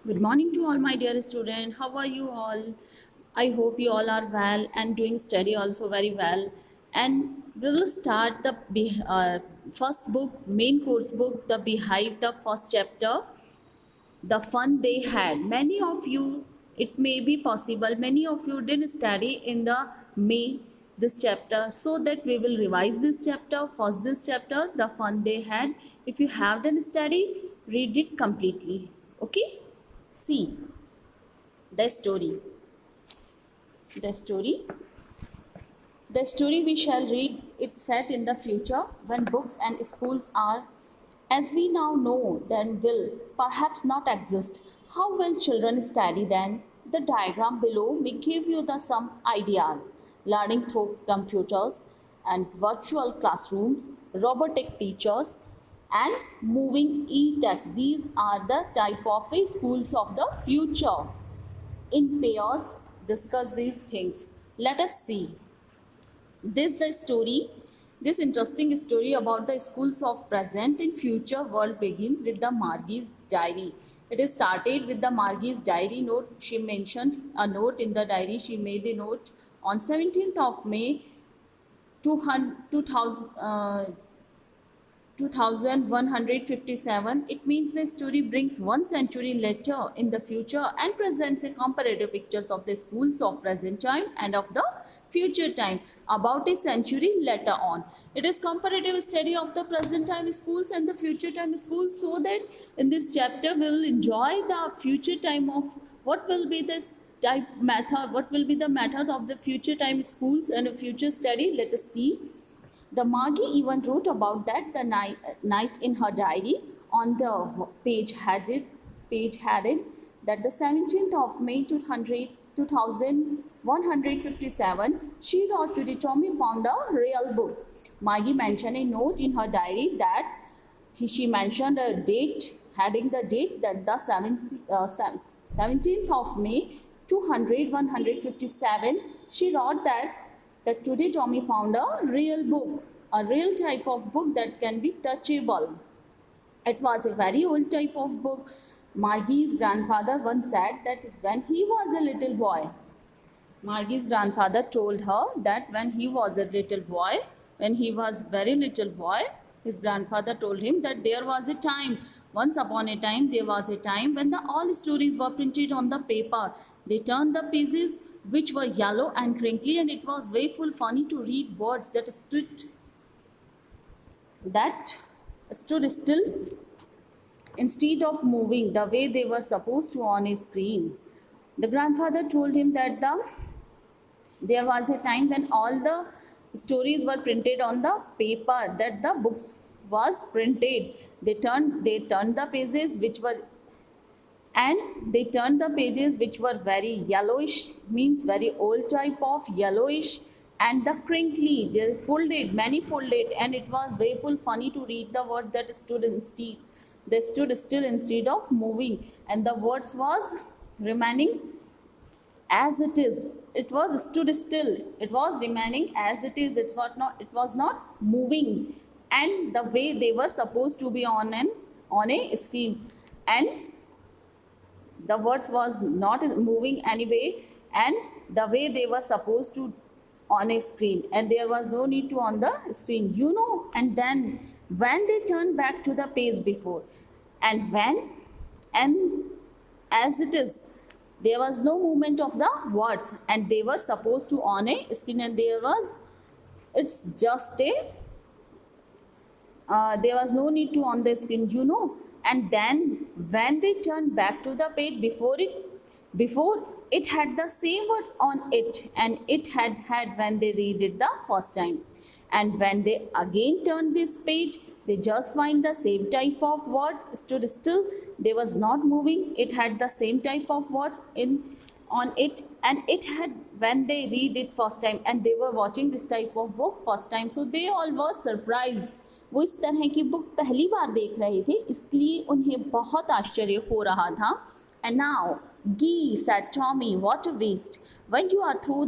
Good morning to all my dear students. How are you all? I hope you all are well and doing study also very well. And we will start the first book, main course book, the Beehive, the first chapter, the fun they had. Many of you, it may be possible, many of you didn't study in the May this chapter, so that we will revise this chapter, first this chapter, the fun they had. If you have done study, read it completely. Okay? See the story. The story. The story we shall read it set in the future when books and schools are, as we now know, then will perhaps not exist. How will children study then? The diagram below may give you the some ideas. Learning through computers and virtual classrooms, robotic teachers, and moving e-text. These are the type of schools of the future. In pairs, discuss these things. Let us see. This the story. This interesting story about the schools of present and future world begins with the Margie's diary. It is started with the Margie's diary note. She mentioned a note in the diary. She made a note on 17th of May 2157. It means the story brings 1 century later in the future and presents a comparative pictures of the schools of present time and of the future time about a century later on. It is comparative study of the present time schools and the future time schools, so that in this chapter we will enjoy the future time of what will be the type method, what will be the method of the future time schools and a future study. Let us see. The Margie even wrote about that the night in her diary on the page headed that the 17th of May 2157 she wrote to the Tommy found a real book. Margie mentioned a note in her diary that she mentioned a date, heading the date that the 17th of May 157. She wrote that today Tommy found a real book, a real type of book that can be touchable. It was a very old type of book. Margie's grandfather once said that when he was a little boy, Margie's grandfather told her that when he was a little boy, when he was very little boy, his grandfather told him that there was a time, once upon a time, there was a time when the all stories were printed on the paper. They turned the pages which were yellow and crinkly, and it was very full funny to read words that stood still instead of moving the way they were supposed to on a screen. The grandfather told him that there was a time when all the stories were printed on the paper, that the books was printed. They turned the pages which were, and they turned the pages which were very yellowish, means very old type of yellowish, and the crinkly, they folded, many folded, and it was very full funny to read the word that stood instead, they stood still instead of moving, and the words was remaining as it is. It was stood still, it was remaining as it is, it was not moving, and the way they were supposed to be on a screen, and the words was not moving anyway, and the way they were supposed to on a screen, and there was no need to on the screen, and then when they turned back to the page before, and when, and as it is, there was no movement of the words, and they were supposed to on a screen, and it's just a there was no need to on the screen, and then when they turned back to the page before it had the same words on it, and it had when they read it the first time, and when they again turned this page, they just find the same type of word stood still, they was not moving, it had the same type of words in on it, and it had when they read it first time, and they were watching this type of book first time, so they all were surprised. वो इस तरह की book पहली बार देख रहे थे, इसलिए उन्हें बहुत आश्चर्य हो रहा था. And now, Gee, said Tommy, what a waste. When you are through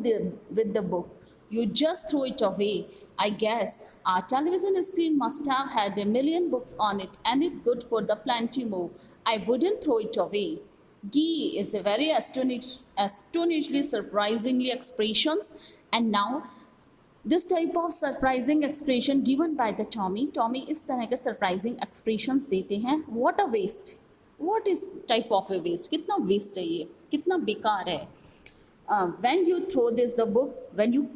with the book, you just throw it away. I guess our television screen must have had a million books on it, and it good for the plenty more. I wouldn't throw it away. Ghee is a very astonishingly surprisingly expressions. And now this type of surprising expression given by the Tommy इस तरह के surprising expressions देते हैं. What a waste, what is type of a waste, कितना waste है ये, कितना बेकार है. When you throw this the book, when you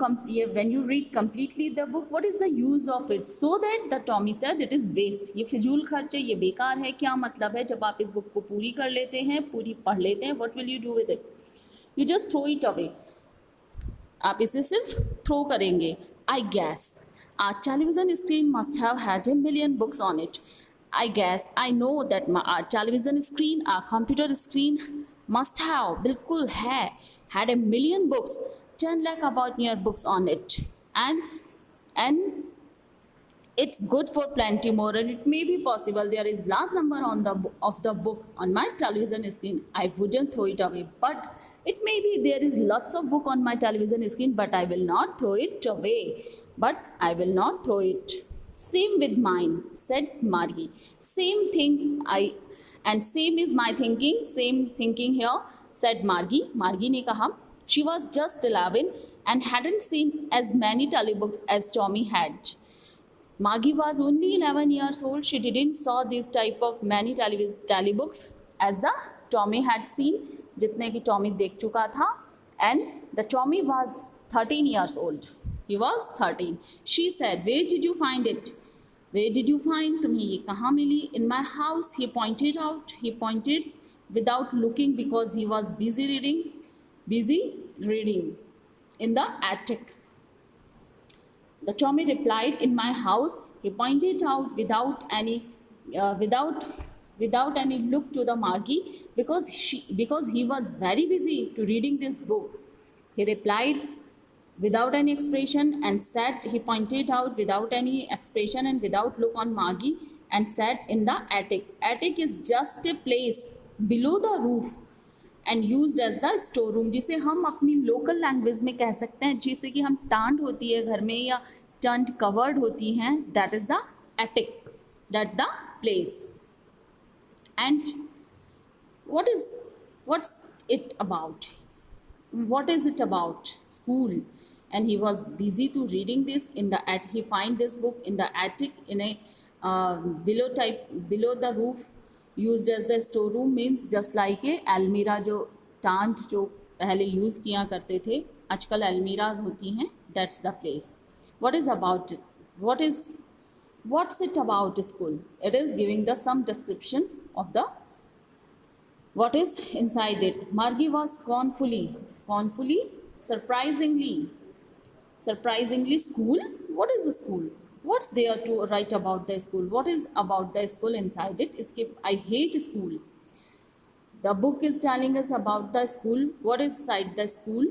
read completely the book, what is the use of it? So that the Tommy said it is waste, ये फिजूल खर्च है, ये बेकार है. क्या मतलब है जब आप इस बुक को पूरी कर लेते हैं, पूरी पढ़ लेते हैं, what will you do with it? You just throw it away. आप इसे सिर्फ थ्रो करेंगे. आई gas our television screen must have had a million books on it. I know that our television screen, our computer screen must have, बिल्कुल है, had a million books, 10 lakh about near books on it. And it's good for plenty more, and it may be possible there is large number on the book on my television screen. I wouldn't throw it away, but it may be there is lots of book on my television screen, but I will not throw it away. But I will not throw it. Same with mine, said Margie. Same thing and same is my thinking. Same thinking here, said Margie. Margie ने कहा, she was just 11 and hadn't seen as many telebooks as Tommy had. Margie was only 11 years old. She didn't saw this type of many telebooks as the Tommy had seen, जितने कि Tommy देख चुका था. And the Tommy was 13 years old. He was 13. She said, "Where did you find it? Where did you find? तुम्हें ये कहाँ मिली?" "In my house," he pointed out. He pointed without looking because he was busy reading in the attic. The Tommy replied, "In my house." He pointed out without any look to the Margie because he was very busy to reading this book. He replied without any expression and said, he pointed out without any expression and without look on Margie and said, "In the attic." Attic is just a place below the roof and use as the store room, जिसे हम अपनी local language में कह सकते हैं, जैसे कि हम टांड होती है घर में या टंट कवर्ड होती हैं, that is the attic, that the place. And what's it about, what is it about school? And he was busy to reading this in the attic. He find this book in the attic in a below the roof, used as a store room, means just like a almirah, जो taunt जो पहले use किया करते थे, आजकल almirahs होती हैं, that's the place. What is about it? What's it about school? It is giving the some description of the what is inside it. Margie was scornfully, surprisingly, school? What is a school? What's there to write about the school? What is about the school inside it? I hate school. The book is telling us about the school. What is inside the school?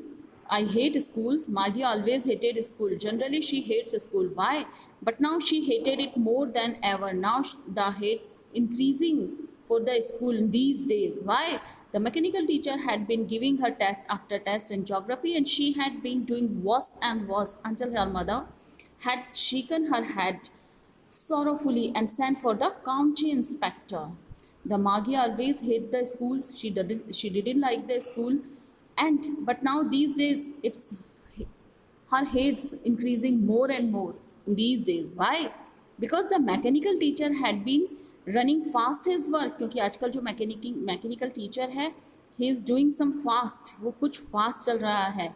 I hate schools. Margie always hated school. Generally, she hates school. Why? But now she hated it more than ever. Now the hate's increasing for the school these days. Why? The mechanical teacher had been giving her test after test in geography, and she had been doing worse and worse until her mother had shaken her head sorrowfully and sent for the county inspector. The Margie always hated the schools. She didn't like the school, but now these days it's her hate's increasing more and more these days. Why? Because the mechanical teacher had been running fast his work, क्योंकि आजकल जो mechanical teacher है, he is doing some fast, वो कुछ fast चल रहा है,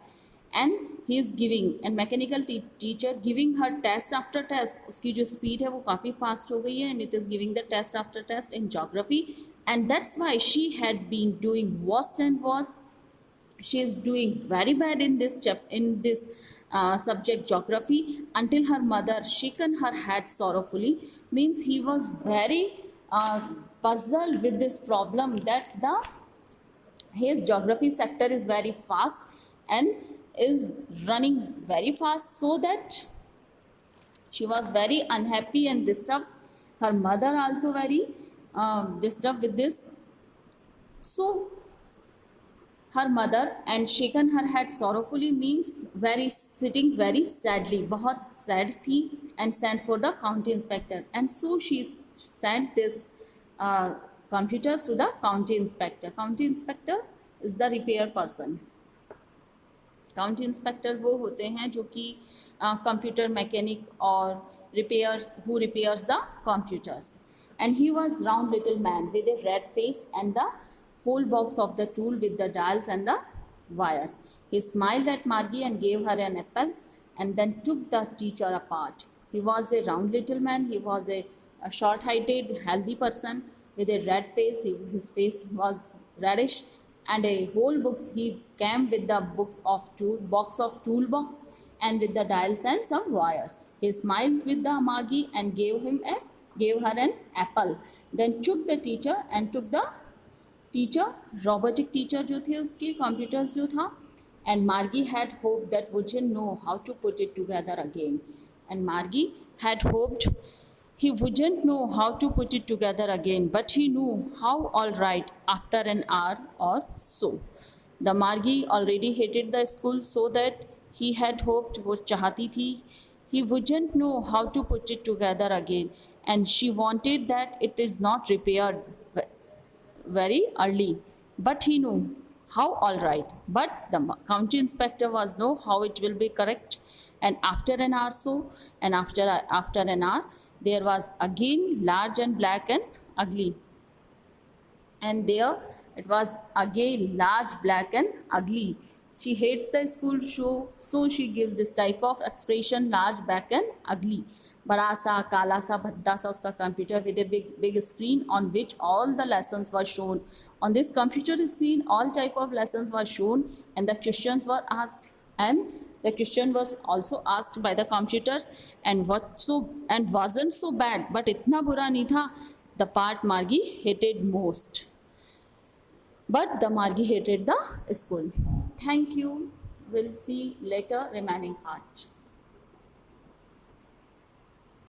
and he is giving, and mechanical teacher giving her test after test, उसकी जो स्पीड है वो काफ़ी फास्ट हो गई है, and it is giving the test after test in geography, and that's why she had been doing worse and worse. She is doing very bad in this subject geography until her mother shaken her head sorrowfully. Means he was very puzzled with this problem that his geography sector is very fast and is running very fast, so that she was very unhappy and disturbed. Her mother also very disturbed with this. So her mother and shaken her head sorrowfully means sitting very sadly, बहुत sad थी, and sent for the county inspector. And so she sent this computers to the county inspector. County inspector is the repair person. County inspector वो होते हैं जो कि computer mechanic और repairs who repairs the computers. And he was round little man with a red face and the whole box of the tool with the dials and the wires. He smiled at Margie and gave her an apple and then took the teacher apart. He was a round little man. He was a short-heighted, healthy person with a red face. His face was reddish and a whole books. He came with the box of toolbox and with the dials and some wires. He smiled with the Margie and gave her an apple. Then took the teacher and took the teacher, robotic teacher जो थे उसके computers जो था. And Margie had hoped that wouldn't know how to put it together again. And Margie had hoped he wouldn't know how to put it together again, but he knew how all right after an hour or so. The Margie already hated the school so that he had hoped वो चाहती थी he wouldn't know how to put it together again, and she wanted that it is not repaired very early. But he knew how all right. But the county inspector was know how it will be correct. And after an hour so, and after an hour, there was again large and black and ugly. And there it was again large, black and ugly. She hates the school show, so she gives this type of expression, large, black and ugly. बड़ा सा काला सा भद्दा सा उसका computer with a big screen on which all the lessons were shown. On this computer screen, all type of lessons were shown and the questions were asked. And the question was also asked by the computers and wasn't so bad, but इतना बुरा नहीं था. The part Margie hated most. But the Margie hated the school. Thank you. We'll see later remaining part.